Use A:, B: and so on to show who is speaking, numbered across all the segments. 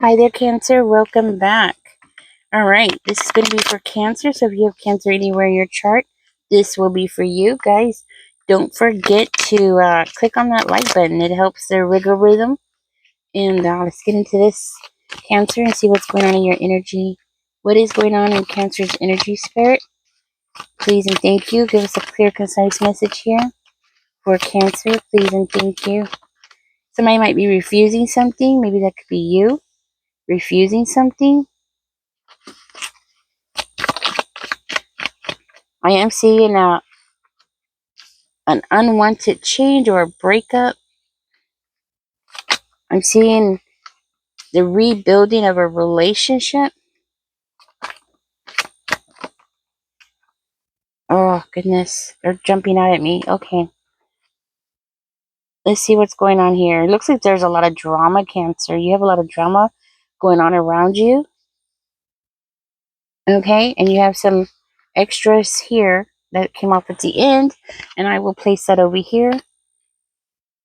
A: Hi there, Cancer. Welcome back. All right, this is going to be for Cancer. So if you have Cancer anywhere in your chart, this will be for you, guys. Don't forget to click on that like button. It helps the algorithm. And let's get into this, Cancer, and see what's going on in your energy. What is going on in Cancer's energy, Spirit? Please and thank you. Give us a clear, concise message here for Cancer. Please and thank you. Somebody might be refusing something. Maybe that could be you refusing something. I am seeing an unwanted change or a breakup. I'm seeing the rebuilding of a relationship. Oh, goodness. They're jumping out at me. Okay. Let's see what's going on here. It looks like there's a lot of drama, Cancer. You have a lot of drama going on around you. Okay. And you have some extras here that came off at the end. And I will place that over here.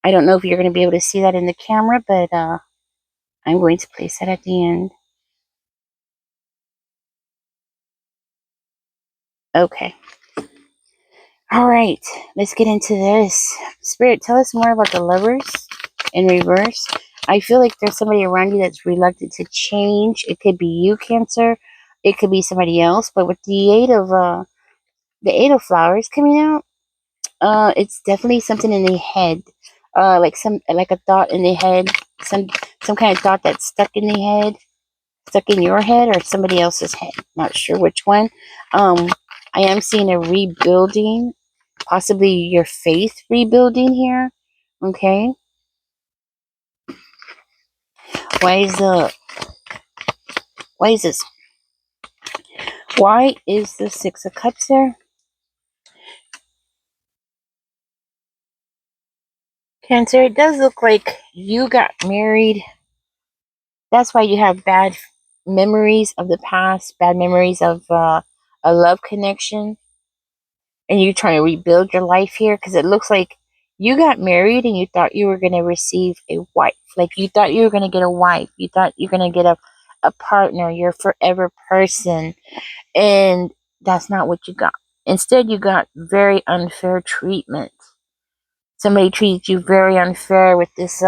A: I don't know if you're going to be able to see that in the camera, but I'm going to place that at the end. Okay. All right, let's get into this. Spirit, tell us more about the Lovers in reverse. I feel like there's somebody around you that's reluctant to change. It could be you, Cancer. It could be somebody else. But with the Eight of Flowers coming out, it's definitely something in the head. Like a thought in the head, some kind of thought that's stuck in the head, stuck in your head or somebody else's head. Not sure which one. I am seeing a rebuilding, possibly your faith rebuilding here. Okay. Why is this? Why is the Six of Cups there? Cancer, it does look like you got married. That's why you have bad memories of the past, bad memories of a love connection, and you're trying to rebuild your life here because it looks like you got married and you thought you were going to receive a wife. Like you thought you were going to get a wife. You thought you're going to get a partner, your forever person. And that's not what you got. Instead, you got very unfair treatment. Somebody treated you very unfair with this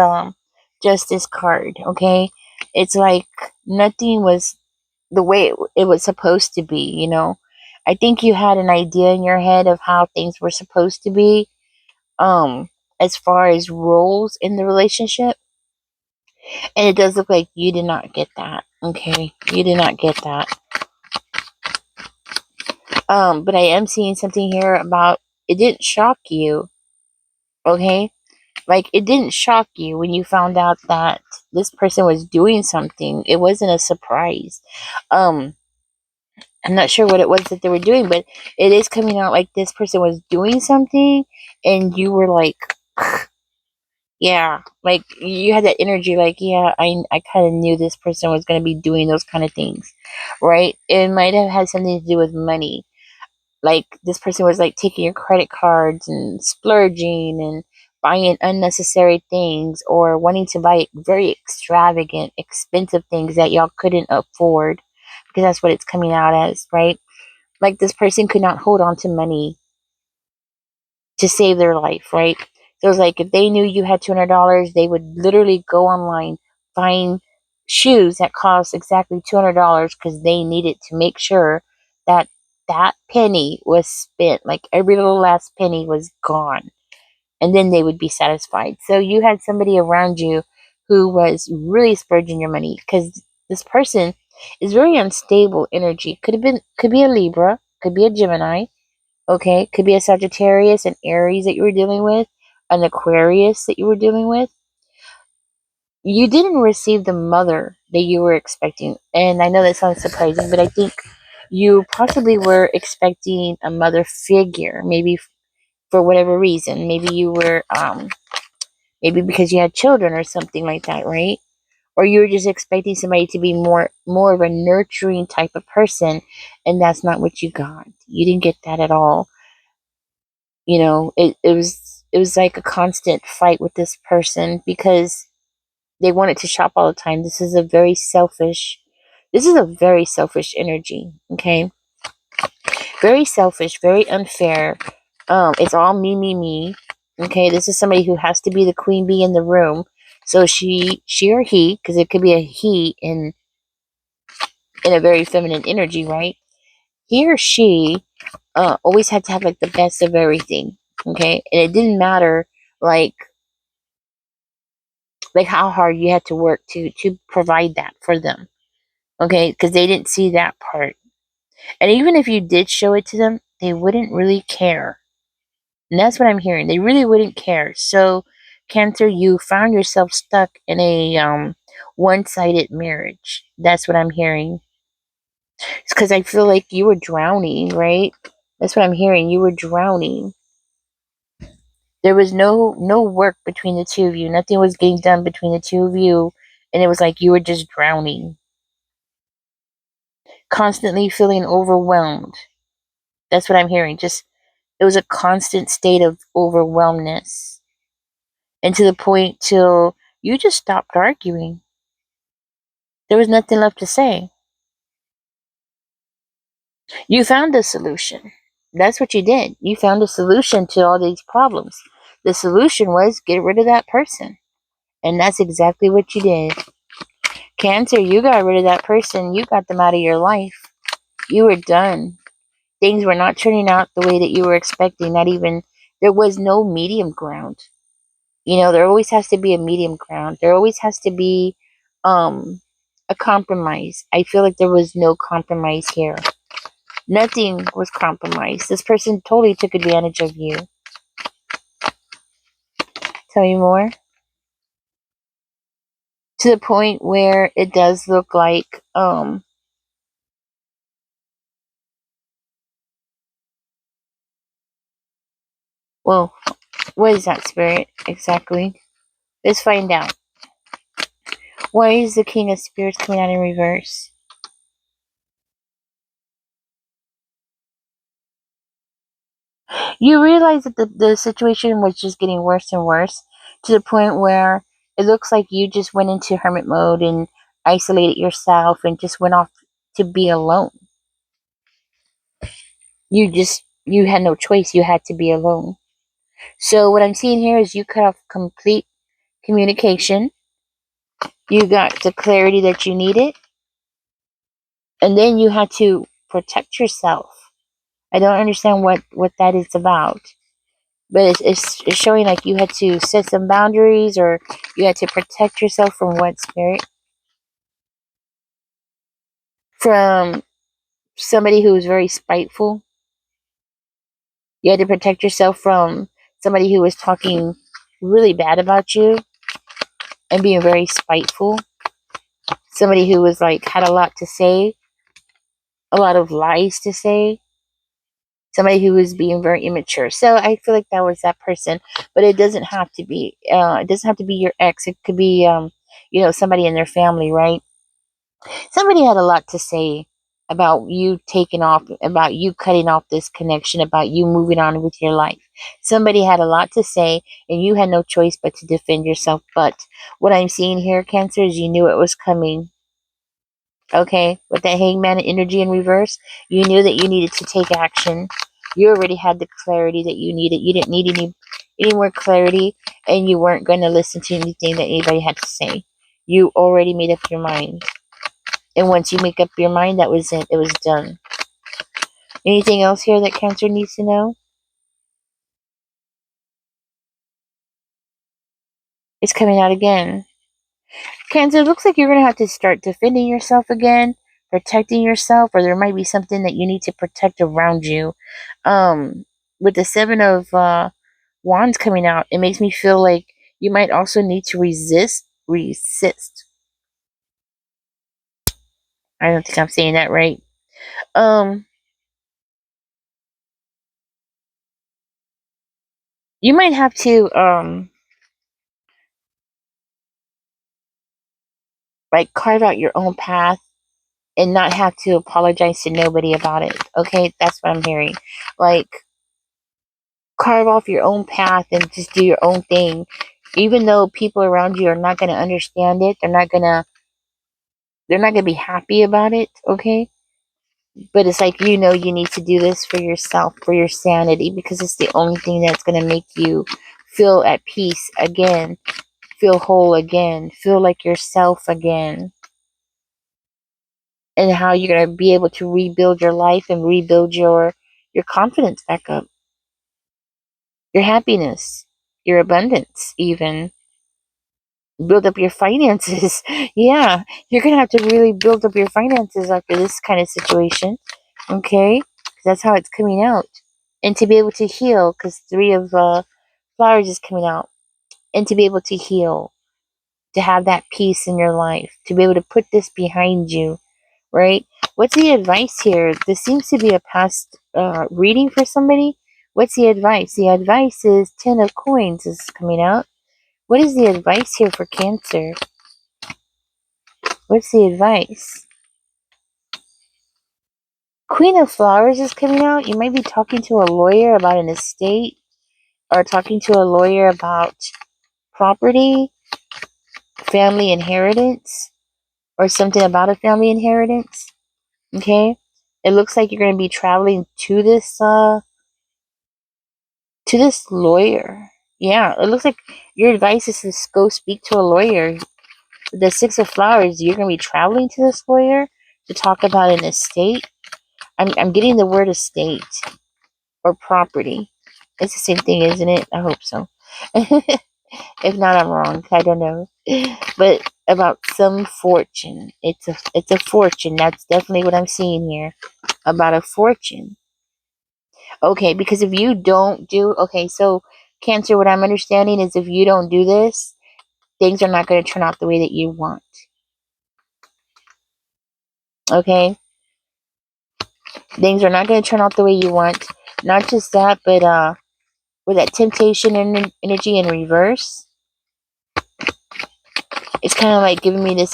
A: justice card, okay? It's like nothing was the way it was supposed to be, you know? I think you had an idea in your head of how things were supposed to be, as far as roles in the relationship. And it does look like you did not get that, okay? You did not get that. But I am seeing something here about it didn't shock you, okay? Like it didn't shock you when you found out that this person was doing something. It wasn't a surprise. Um, I'm not sure what it was that they were doing, but it is coming out like this person was doing something, and you were like, yeah, like you had that energy, like, yeah, I kind of knew this person was going to be doing those kind of things, right? It might have had something to do with money. Like this person was like taking your credit cards and splurging and buying unnecessary things or wanting to buy very extravagant, expensive things that y'all couldn't afford because that's what it's coming out as, right? Like this person could not hold on to money to save their life, right? So it's like if they knew you had $200, they would literally go online, find shoes that cost exactly $200 because they needed to make sure that that penny was spent, like every little last penny was gone, and then they would be satisfied. So you had somebody around you who was really spurging your money because this person is very unstable energy. Could be a Libra, could be a Gemini, okay, could be a Sagittarius, an Aries that you were dealing with, an Aquarius that you were dealing with. You didn't receive the mother that you were expecting. And I know that sounds surprising, but I think you possibly were expecting a mother figure, maybe for whatever reason. Maybe you were, maybe because you had children or something like that, right? Or you were just expecting somebody to be more of a nurturing type of person, and that's not what you got. You didn't get that at all. You know, it was like a constant fight with this person because They wanted to shop all the time. This is a very selfish energy, okay? Very selfish, very unfair. It's all me, me, me. Okay, this is somebody who has to be the queen bee in the room. So she or he, because it could be a he in a very feminine energy, right? He or she always had to have like the best of everything. Okay, and it didn't matter like how hard you had to work to provide that for them. Okay, because they didn't see that part. And even if you did show it to them, they wouldn't really care. And that's what I'm hearing. They really wouldn't care. So, Cancer, you found yourself stuck in a one-sided marriage. That's what I'm hearing. It's because I feel like you were drowning, right? That's what I'm hearing. You were drowning. There was no work between the two of you. Nothing was getting done between the two of you, and it was like you were just drowning, constantly feeling overwhelmed. That's what I'm hearing. Just it was a constant state of overwhelmness, and to the point till you just stopped arguing. There was nothing left to say. You found a solution. That's what you did. You found a solution to all these problems. The solution was get rid of that person. And that's exactly what you did. Cancer, you got rid of that person. You got them out of your life. You were done. Things were not turning out the way that you were expecting. Not even, there was no medium ground. You know, there always has to be a medium ground. There always has to be a compromise. I feel like there was no compromise here. Nothing was compromised. This person totally took advantage of you. Tell me more. To the point where it does look like well, what is that, spirit exactly? Let's find out. Why is the King of Spirits coming out in reverse? You realize that the situation was just getting worse and worse to the point where it looks like you just went into hermit mode and isolated yourself and just went off to be alone. You had no choice. You had to be alone. So what I'm seeing here is you cut off complete communication. You got the clarity that you needed. And then you had to protect yourself. I don't understand what that is about. But it's showing like you had to set some boundaries or you had to protect yourself from what, spirit? From somebody who was very spiteful. You had to protect yourself from somebody who was talking really bad about you and being very spiteful. Somebody who was like had a lot to say, a lot of lies to say. Somebody who was being very immature. So I feel like that was that person, but it doesn't have to be. It doesn't have to be your ex. It could be, somebody in their family, right? Somebody had a lot to say about you taking off, about you cutting off this connection, about you moving on with your life. Somebody had a lot to say, and you had no choice but to defend yourself. But what I'm seeing here, Cancer, is you knew it was coming. Okay, with that hangman energy in reverse, you knew that you needed to take action. You already had the clarity that you needed. You didn't need any more clarity, and you weren't going to listen to anything that anybody had to say. You already made up your mind. And once you make up your mind, that was it. It was done. Anything else here that Cancer needs to know? It's coming out again. Cancer, it looks like you're going to have to start defending yourself again, protecting yourself, or there might be something that you need to protect around you. With the Seven of Wands coming out, it makes me feel like you might also need to resist. I don't think I'm saying that right. Um, you might have to like carve out your own path and not have to apologize to nobody about it. Okay, that's what I'm hearing. Like carve off your own path and just do your own thing. Even though people around you are not going to understand it, they're not going to be happy about it, okay? But it's like, you need to do this for yourself, for your sanity, because it's the only thing that's going to make you feel at peace again, feel whole again, feel like yourself again. And how you're going to be able to rebuild your life and rebuild your confidence back up, your happiness, your abundance, even build up your finances. Yeah, you're going to have to really build up your finances after this kind of situation, okay? 'Cause that's how it's coming out. And to be able to heal, because three of flowers is coming out, and to be able to heal, to have that peace in your life, to be able to put this behind you, right? What's the advice here? This seems to be a past reading for somebody. What's the advice? The advice is Ten of Coins is coming out. What is the advice here for Cancer? What's the advice? Queen of Flowers is coming out. You might be talking to a lawyer about an estate, or talking to a lawyer about property, family inheritance, or something about a family inheritance. Okay? It looks like you're going to be traveling to this lawyer. Yeah, it looks like your advice is to go speak to a lawyer. The Six of Flowers, you're going to be traveling to this lawyer to talk about an estate. I'm getting the word estate or property. It's the same thing, isn't it? I hope so. If not, I'm wrong. I don't know. But about some fortune. It's a fortune. That's definitely what I'm seeing here. About a fortune. Okay, because if you don't do, okay, so Cancer, what I'm understanding is if you don't do this, things are not going to turn out the way that you want. Okay? Things are not going to turn out the way you want. Not just that, but with that temptation and energy in reverse, it's kind of like giving me this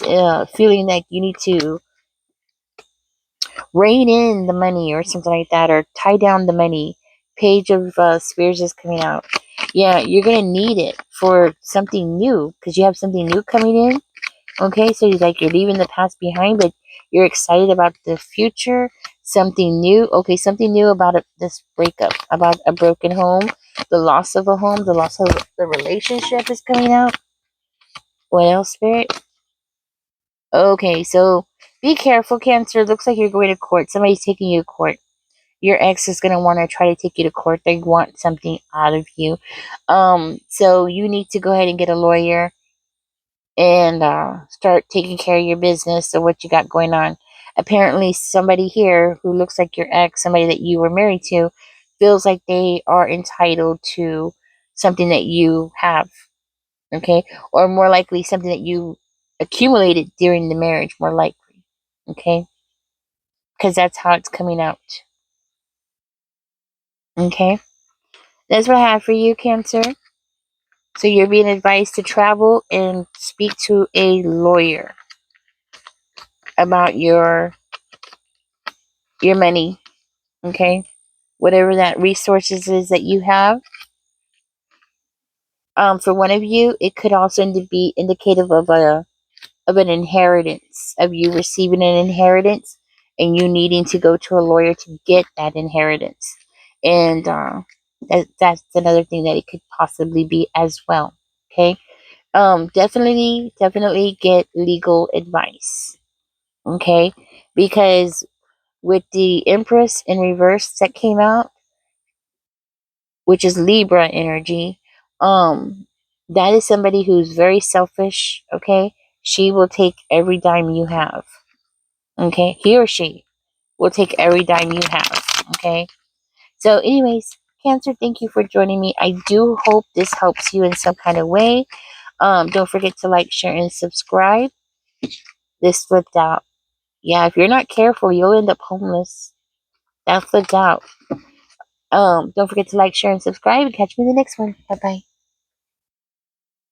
A: feeling like you need to rein in the money or something like that, or tie down the money. Page of Spears is coming out. Yeah, you're going to need it for something new because you have something new coming in. Okay, so you're leaving the past behind, but you're excited about the future, something new. Okay, something new about this breakup, about a broken home, the loss of a home, the loss of the relationship is coming out. What else, Spirit? Okay, so be careful, Cancer. Looks like you're going to court. Somebody's taking you to court. Your ex is going to want to try to take you to court. They want something out of you. So you need to go ahead and get a lawyer and start taking care of your business or what you got going on. Apparently, somebody here who looks like your ex, somebody that you were married to, feels like they are entitled to something that you have, okay? Or more likely, something that you accumulated during the marriage, more likely, okay? Because that's how it's coming out, okay? That's what I have for you, Cancer. So you're being advised to travel and speak to a lawyer about your money, okay? Whatever that resources is that you have. For one of you, it could also be indicative of an inheritance, of you receiving an inheritance and you needing to go to a lawyer to get that inheritance. And that's another thing that it could possibly be as well. Okay. Definitely get legal advice. Okay. Because with the Empress in reverse that came out, which is Libra energy, that is somebody who's very selfish, okay? She will take every dime you have, okay? He or she will take every dime you have, okay? So, anyways, Cancer, thank you for joining me. I do hope this helps you in some kind of way. Don't forget to like, share, and subscribe. This flipped out. Yeah, if you're not careful, you'll end up homeless. That flipped out. Don't forget to like, share, and subscribe, and catch me in the next one. Bye bye.